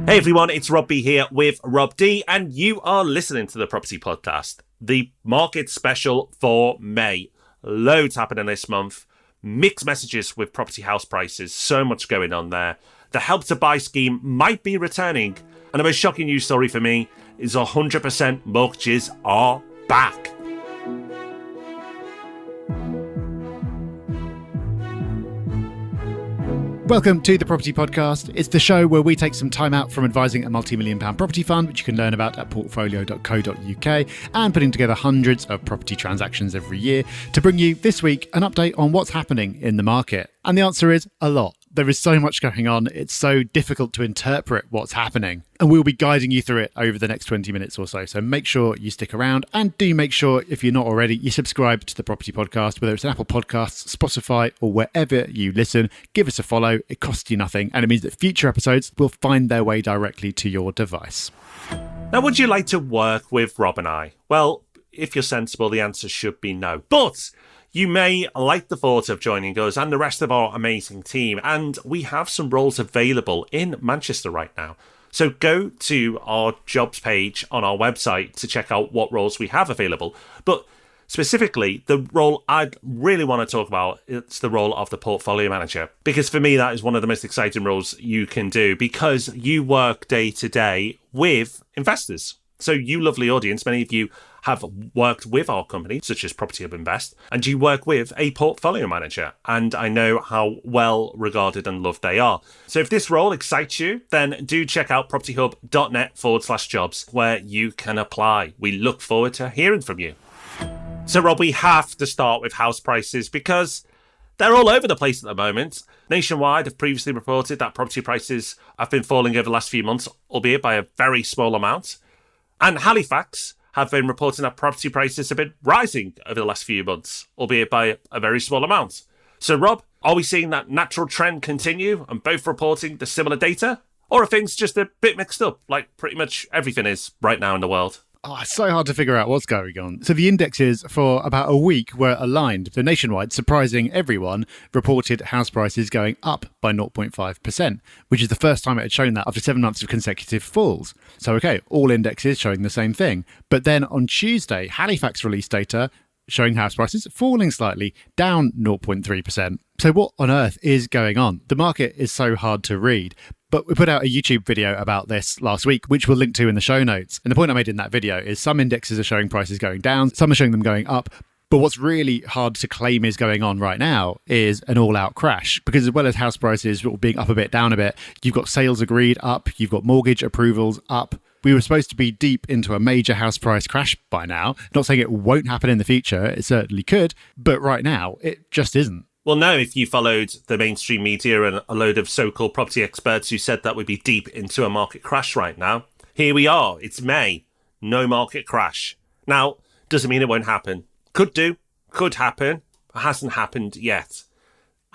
Hey everyone, it's Rob B here with Rob D, and you are listening to the Property Podcast, the market special for May. Loads happening this month, mixed messages with property house prices, so much going on there. The Help to Buy scheme might be returning, and the most shocking news story for me is 100% mortgages are back. Welcome to the Property Podcast. It's the show where we take some time out from advising a multi-million pound property fund, which you can learn about at portfolio.co.uk, and putting together hundreds of property transactions every year to bring you this week an update on what's happening in the market. And the answer is a lot. There is so much going on, it's so difficult to interpret what's happening. And we'll be guiding you through it over the next 20 minutes or so. So make sure you stick around, and do make sure, if you're not already, you subscribe to the Property Podcast, whether it's an Apple Podcasts, Spotify, or wherever you listen. Give us a follow. It costs you nothing, and it means that future episodes will find their way directly to your device. Now, would you like to work with Rob and I? Well, if you're sensible, the answer should be no. But you may like the thought of joining us and the rest of our amazing team, and we have some roles available in Manchester right now. So go to our jobs page on our website to check out what roles we have available. But specifically, the role I'd really want to talk about is the role of the portfolio manager, because for me, that is one of the most exciting roles you can do, because you work day to day with investors. So you lovely audience, many of you have worked with our company, such as Property Hub Invest, and you work with a portfolio manager, and I know how well regarded and loved they are. So if this role excites you, then do check out propertyhub.net/jobs, where you can apply. We look forward to hearing from you. So Rob, we have to start with house prices because they're all over the place at the moment. Nationwide have previously reported that property prices have been falling over the last few months, albeit by a very small amount. And Halifax have been reporting that property prices have been rising over the last few months, albeit by a very small amount. So Rob, are we seeing that natural trend continue and both reporting the similar data? Or are things just a bit mixed up, like pretty much everything is right now in the world? Oh, it's so hard to figure out what's going on. So the indexes for about a week were aligned. So nationwide, surprising everyone, reported house prices going up by 0.5%, which is the first time it had shown that after 7 months of consecutive falls. So, okay, all indexes showing the same thing. But then on Tuesday, Halifax released data showing house prices falling slightly, down 0.3%. So what on earth is going on? The market is so hard to read. But we put out a YouTube video about this last week, which we'll link to in the show notes. And the point I made in that video is some indexes are showing prices going down, some are showing them going up. But what's really hard to claim is going on right now is an all-out crash. Because as well as house prices being up a bit, down a bit, you've got sales agreed up, you've got mortgage approvals up. We were supposed to be deep into a major house price crash by now. Not saying it won't happen in the future, it certainly could. But right now, it just isn't. Well, no, if you followed the mainstream media and a load of so-called property experts who said that we'd be deep into a market crash right now, here we are. It's May. No market crash. Now, doesn't mean it won't happen. Could do. Could happen. It hasn't happened yet.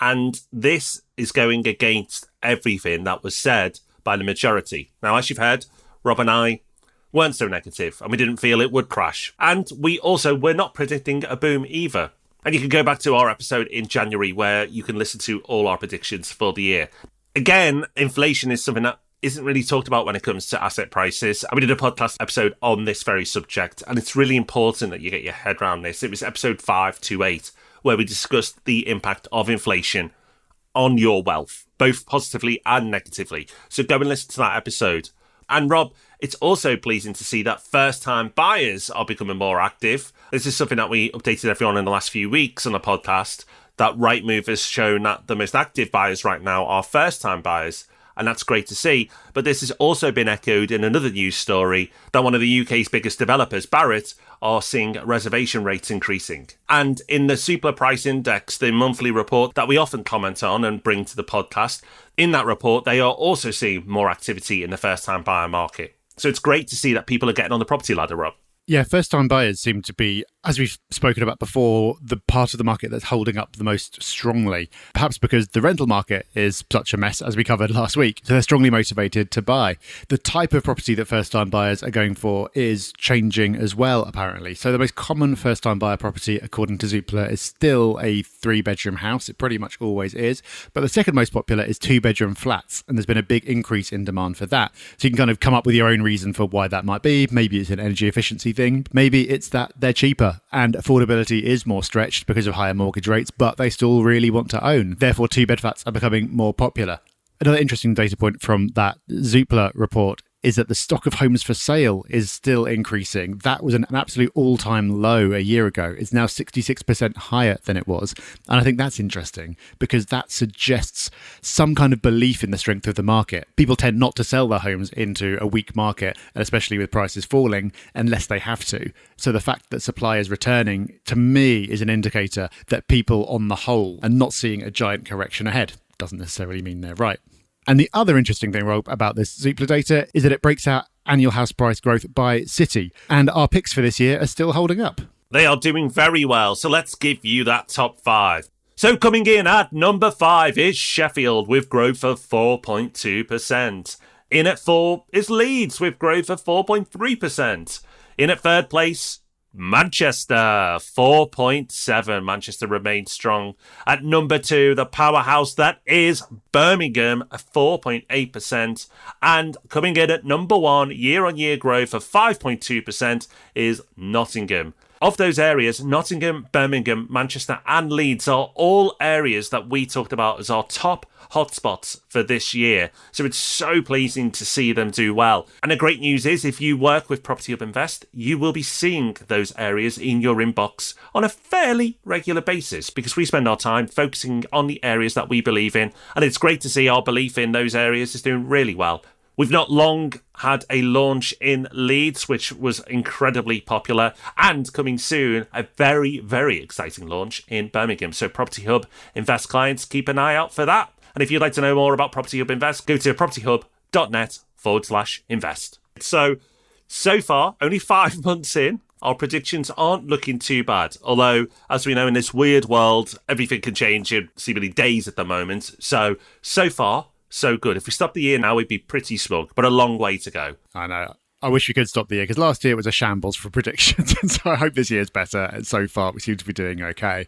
And this is going against everything that was said by the majority. Now, as you've heard, Rob and I weren't so negative, and we didn't feel it would crash. And we also were not predicting a boom either. And you can go back to our episode in January where you can listen to all our predictions for the year. Again, inflation is something that isn't really talked about when it comes to asset prices. And we did a podcast episode on this very subject, and it's really important that you get your head around this. It was episode 528, where we discussed the impact of inflation on your wealth, both positively and negatively. So go and listen to that episode. And Rob, it's also pleasing to see that first-time buyers are becoming more active. This is something that we updated everyone in the last few weeks on the podcast, that Rightmove has shown that the most active buyers right now are first-time buyers, and that's great to see. But this has also been echoed in another news story that one of the UK's biggest developers, Barratt, are seeing reservation rates increasing. And in the Super Price Index, the monthly report that we often comment on and bring to the podcast, in that report, they are also seeing more activity in the first-time buyer market. So it's great to see that people are getting on the property ladder, Rob. Yeah, first-time buyers seem to be, as we've spoken about before, the part of the market that's holding up the most strongly, perhaps because the rental market is such a mess, as we covered last week, so they're strongly motivated to buy. The type of property that first-time buyers are going for is changing as well, apparently. So the most common first-time buyer property, according to Zoopla, is still a three-bedroom house. It pretty much always is. But the second most popular is two-bedroom flats, and there's been a big increase in demand for that. So you can kind of come up with your own reason for why that might be. Maybe it's an energy efficiency thing. Maybe it's that they're cheaper and affordability is more stretched because of higher mortgage rates, but they still really want to own. Therefore, two-bed flats are becoming more popular. Another interesting data point from that Zoopla report is that the stock of homes for sale is still increasing. That was an absolute all-time low a year ago. It's now 66% higher than it was. And I think that's interesting because that suggests some kind of belief in the strength of the market. People tend not to sell their homes into a weak market, especially with prices falling, unless they have to. So the fact that supply is returning, to me, is an indicator that people on the whole are not seeing a giant correction ahead. Doesn't necessarily mean they're right. And the other interesting thing, Rob, about this Zoopla data is that it breaks out annual house price growth by city. And our picks for this year are still holding up. They are doing very well, so let's give you that top 5. So coming in at number 5 is Sheffield with growth of 4.2%. In at 4 is Leeds with growth of 4.3%. In at third place, Manchester, 4.7. Manchester remains strong. At number 2, the powerhouse that is Birmingham, 4.8%. And coming in at number 1, year-on-year growth of 5.2% is Nottingham. Of those areas, Nottingham, Birmingham, Manchester and Leeds are all areas that we talked about as our top hotspots for this year. So it's so pleasing to see them do well. And the great news is if you work with Property Hub Invest, you will be seeing those areas in your inbox on a fairly regular basis because we spend our time focusing on the areas that we believe in. And it's great to see our belief in those areas is doing really well. We've not long had a launch in Leeds, which was incredibly popular, and coming soon, a very, very exciting launch in Birmingham. So Property Hub Invest clients, keep an eye out for that. And if you'd like to know more about Property Hub Invest, go to propertyhub.net/invest. So far, only 5 months in, our predictions aren't looking too bad. Although, as we know, in this weird world, everything can change in seemingly days at the moment. So far, so good. If we stopped the year now, we'd be pretty smug, but a long way to go. I know. I wish we could stop the year because last year was a shambles for predictions. And so I hope this year's better. And so far, we seem to be doing okay.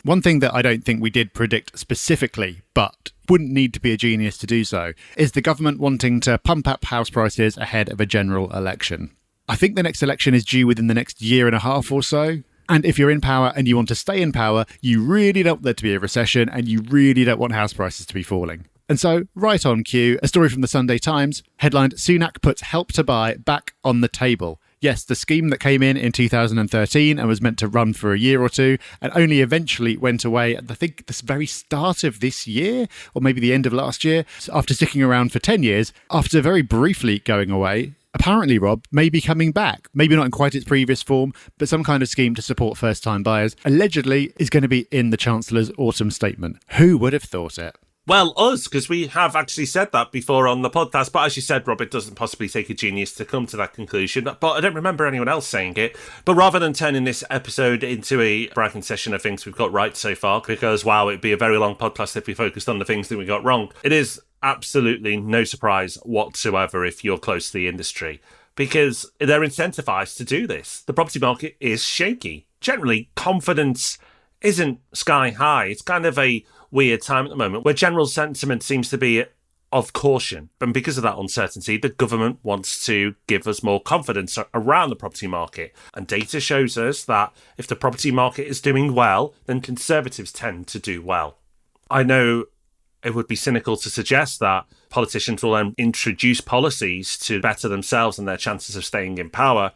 One thing that I don't think we did predict specifically, but wouldn't need to be a genius to do so, is the government wanting to pump up house prices ahead of a general election. I think the next election is due within the next year and a half or so. And if you're in power and you want to stay in power, you really don't want there to be a recession and you really don't want house prices to be falling. And so, right on cue, a story from the Sunday Times, headlined, Sunak puts Help to Buy back on the table. Yes, the scheme that came in 2013 and was meant to run for a year or two and only eventually went away at, I think, the very start of this year, or maybe the end of last year, after sticking around for 10 years, after very briefly going away. Apparently, Rob, may be coming back. Maybe not in quite its previous form, but some kind of scheme to support first-time buyers, allegedly is going to be in the Chancellor's autumn statement. Who would have thought it? Well, us, because we have actually said that before on the podcast. But as you said, Rob, it doesn't possibly take a genius to come to that conclusion. But I don't remember anyone else saying it. But rather than turning this episode into a bragging session of things we've got right so far, because, wow, it'd be a very long podcast if we focused on the things that we got wrong, it is absolutely no surprise whatsoever if you're close to the industry, because they're incentivized to do this. The property market is shaky. Generally, confidence isn't sky high. It's kind of a weird time at the moment where general sentiment seems to be of caution. And because of that uncertainty, the government wants to give us more confidence around the property market. And data shows us that if the property market is doing well, then Conservatives tend to do well. I know it would be cynical to suggest that politicians will then introduce policies to better themselves and their chances of staying in power,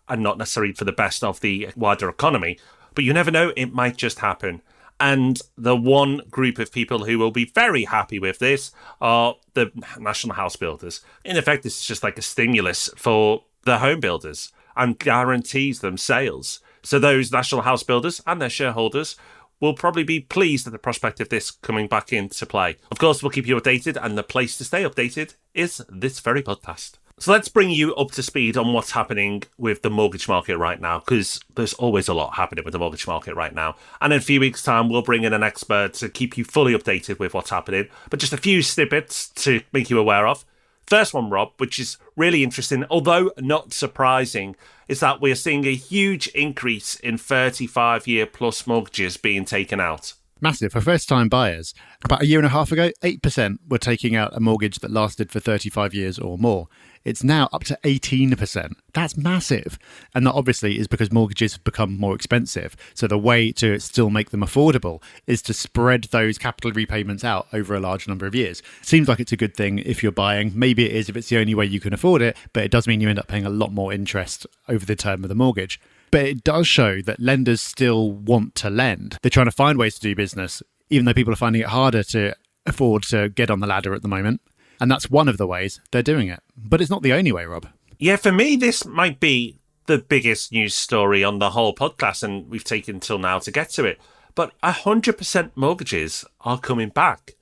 and not necessarily for the best of the wider economy. But you never know, it might just happen. And the one group of people who will be very happy with this are the national house builders. In effect, this is just like a stimulus for the home builders and guarantees them sales. So those national house builders and their shareholders will probably be pleased at the prospect of this coming back into play. Of course, we'll keep you updated, and the place to stay updated is this very podcast. So let's bring you up to speed on what's happening with the mortgage market right now, because there's always a lot happening with the mortgage market right now. And in a few weeks' time, we'll bring in an expert to keep you fully updated with what's happening. But just a few snippets to make you aware of. First one, Rob, which is really interesting, although not surprising, is that we are seeing a huge increase in 35-year plus mortgages being taken out. Massive. For first-time buyers, about a year and a half ago, 8% were taking out a mortgage that lasted for 35 years or more. It's now up to 18%. That's massive. And that obviously is because mortgages have become more expensive. So the way to still make them affordable is to spread those capital repayments out over a large number of years. Seems like it's a good thing if you're buying. Maybe it is if it's the only way you can afford it, but it does mean you end up paying a lot more interest over the term of the mortgage. But it does show that lenders still want to lend. They're trying to find ways to do business, even though people are finding it harder to afford to get on the ladder at the moment. And that's one of the ways they're doing it. But it's not the only way, Rob. Yeah, for me, this might be the biggest news story on the whole podcast, and we've taken till now to get to it. But 100% mortgages are coming back.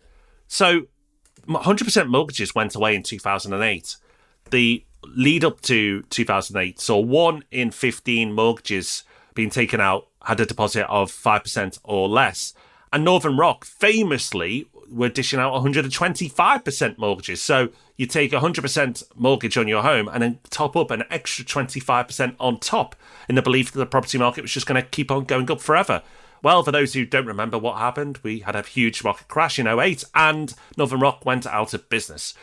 So 100% mortgages went away in 2008. The lead up to 2008 saw 1 in 15 mortgages being taken out had a deposit of 5% or less. And Northern Rock famously were dishing out 125% mortgages. So you take 100% mortgage on your home and then top up an extra 25% on top in the belief that the property market was just going to keep on going up forever. Well, for those who don't remember what happened, we had a huge market crash in 2008 and Northern Rock went out of business.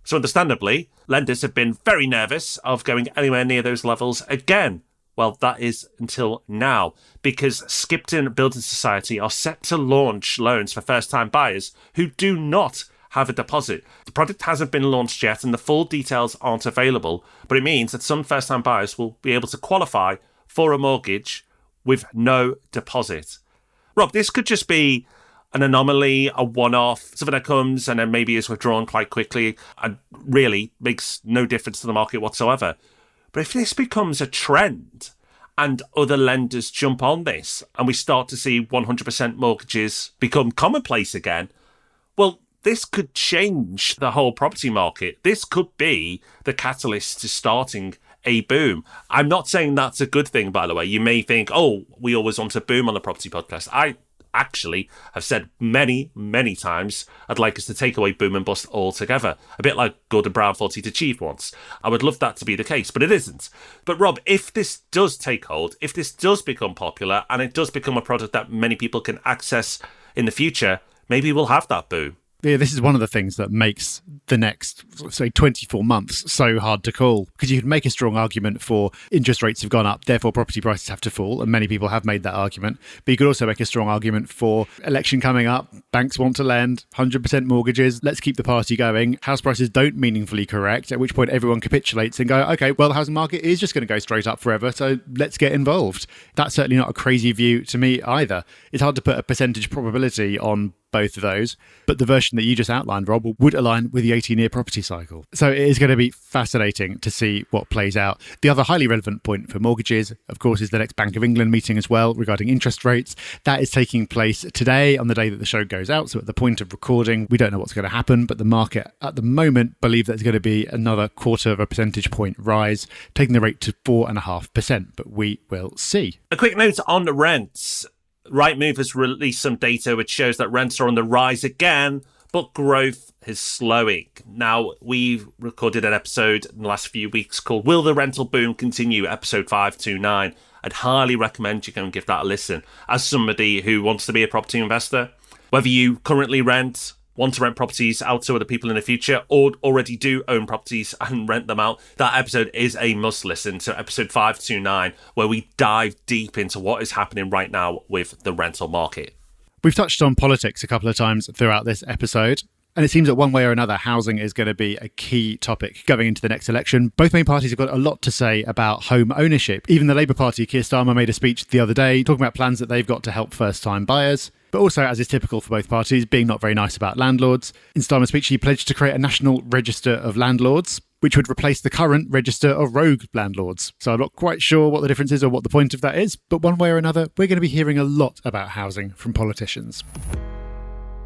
So understandably, lenders have been very nervous of going anywhere near those levels again. Well, that is until now, because Skipton Building Society are set to launch loans for first-time buyers who do not have a deposit. The product hasn't been launched yet and the full details aren't available, but it means that some first-time buyers will be able to qualify for a mortgage with no deposit. Rob, this could just be an anomaly, a one-off, something that comes and then maybe is withdrawn quite quickly and really makes no difference to the market whatsoever. But if this becomes a trend and other lenders jump on this and we start to see 100% mortgages become commonplace again, well, this could change the whole property market. This could be the catalyst to starting a boom. I'm not saying that's a good thing, by the way. You may think, oh, we always want a boom on the property podcast. I actually have said many, many times I'd like us to take away boom and bust altogether. A bit like Gordon Brown thought he'd achieved once. I would love that to be the case, but it isn't. But Rob, if this does take hold, if this does become popular and it does become a product that many people can access in the future, maybe we'll have that boom. Yeah, this is one of the things that makes the next, say, 24 months so hard to call, because you could make a strong argument for interest rates have gone up, therefore property prices have to fall, and many people have made that argument. But you could also make a strong argument for election coming up, banks want to lend, 100% mortgages, let's keep the party going, house prices don't meaningfully correct, at which point everyone capitulates and go, okay, well, the housing market is just going to go straight up forever, so let's get involved. That's certainly not a crazy view to me either. It's hard to put a percentage probability on both of those, but the version that you just outlined, Rob, would align with the 18-year property cycle. So it is going to be fascinating to see what plays out. The other highly relevant point for mortgages, of course, is the next Bank of England meeting as well regarding interest rates. That is taking place today on the day that the show goes out. So at the point of recording, we don't know what's going to happen, but the market at the moment believe there's going to be another 0.25 percentage point rise, taking the rate to 4.5%, but we will see. A quick note on the rents. Rightmove has released some data which shows that rents are on the rise again, but growth is slowing. Now, we've recorded an episode in the last few weeks called Will the Rental Boom Continue? Episode 529. I'd highly recommend you go and give that a listen. As somebody who wants to be a property investor, whether you currently rent, want to rent properties out to other people in the future, or already do own properties and rent them out, that episode is a must listen to, episode 529, where we dive deep into what is happening right now with the rental market. We've touched on politics a couple of times throughout this episode, and it seems that one way or another, housing is going to be a key topic going into the next election. Both main parties have got a lot to say about home ownership. Even the Labour Party, Keir Starmer, made a speech the other day talking about plans that they've got to help first-time buyers, but also, as is typical for both parties, being not very nice about landlords. In Starmer's speech, he pledged to create a national register of landlords, which would replace the current register of rogue landlords. So I'm not quite sure what the difference is or what the point of that is, but one way or another, we're going to be hearing a lot about housing from politicians.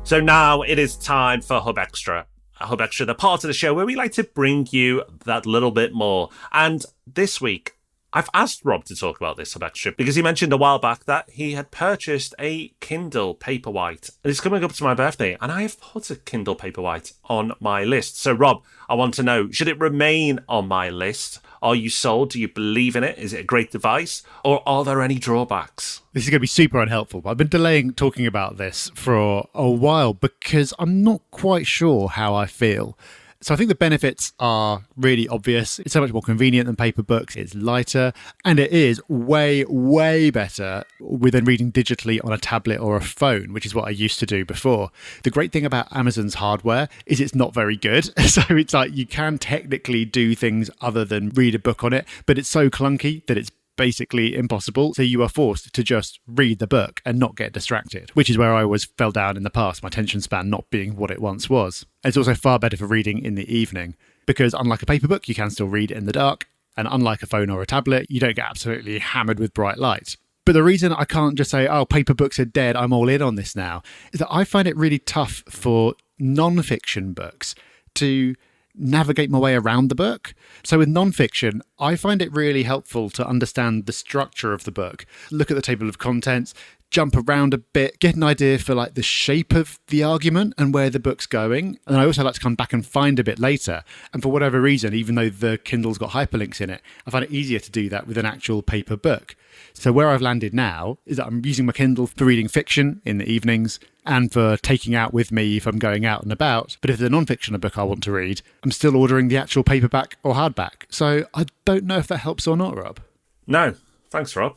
So now it is time for Hub Extra. Hub Extra, the part of the show where we like to bring you that little bit more. And this week, I've asked Rob to talk about this Hub Extra because he mentioned a while back that he had purchased a Kindle Paperwhite. It's coming up to my birthday, and I have put a Kindle Paperwhite on my list. So, Rob, I want to know, should it remain on my list? Are you sold? Do you believe in it? Is it a great device? Or are there any drawbacks? This is going to be super unhelpful. I've been delaying talking about this for a while because I'm not quite sure how I feel. So I think the benefits are really obvious. It's so much more convenient than paper books. It's lighter, and it is way, way better than reading digitally on a tablet or a phone, which is what I used to do before. The great thing about Amazon's hardware is it's not very good. So it's like you can technically do things other than read a book on it, but it's so clunky that it's basically impossible. So you are forced to just read the book and not get distracted, which is where I always fell down in the past, my attention span not being what it once was. It's also far better for reading in the evening because unlike a paper book, you can still read in the dark. And unlike a phone or a tablet, you don't get absolutely hammered with bright light. But the reason I can't just say, oh, paper books are dead, I'm all in on this now, is that I find it really tough for non-fiction books to navigate my way around the book. So with non-fiction, I find it really helpful to understand the structure of the book, look at the table of contents, jump around a bit, get an idea for like the shape of the argument and where the book's going. And I also like to come back and find a bit later. And for whatever reason, even though the Kindle's got hyperlinks in it, I find it easier to do that with an actual paper book. So where I've landed now is that I'm using my Kindle for reading fiction in the evenings and for taking out with me if I'm going out and about. But if there's a non-fiction book I want to read, I'm still ordering the actual paperback or hardback. So I don't know if that helps or not, Rob. No. Thanks, Rob.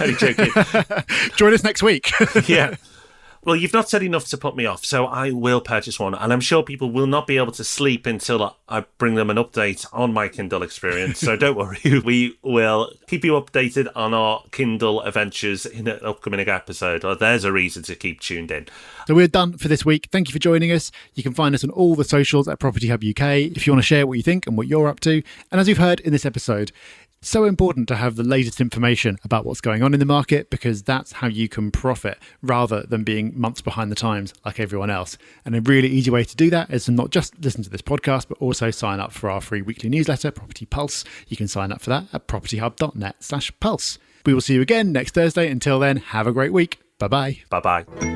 Only joking. Join us next week. Yeah. Well, you've not said enough to put me off, so I will purchase one. And I'm sure people will not be able to sleep until I bring them an update on my Kindle experience. So don't worry, we will keep you updated on our Kindle adventures in an upcoming episode. Or there's a reason to keep tuned in. So we're done for this week. Thank you for joining us. You can find us on all the socials at Property Hub UK if you want to share what you think and what you're up to. And as you've heard in this episode, so important to have the latest information about what's going on in the market because that's how you can profit rather than being months behind the times like everyone else. And a really easy way to do that is to not just listen to this podcast, but also sign up for our free weekly newsletter, Property Pulse. You can sign up for that at propertyhub.net/pulse. We will see you again next Thursday. Until then, have a great week. Bye-bye. Bye-bye.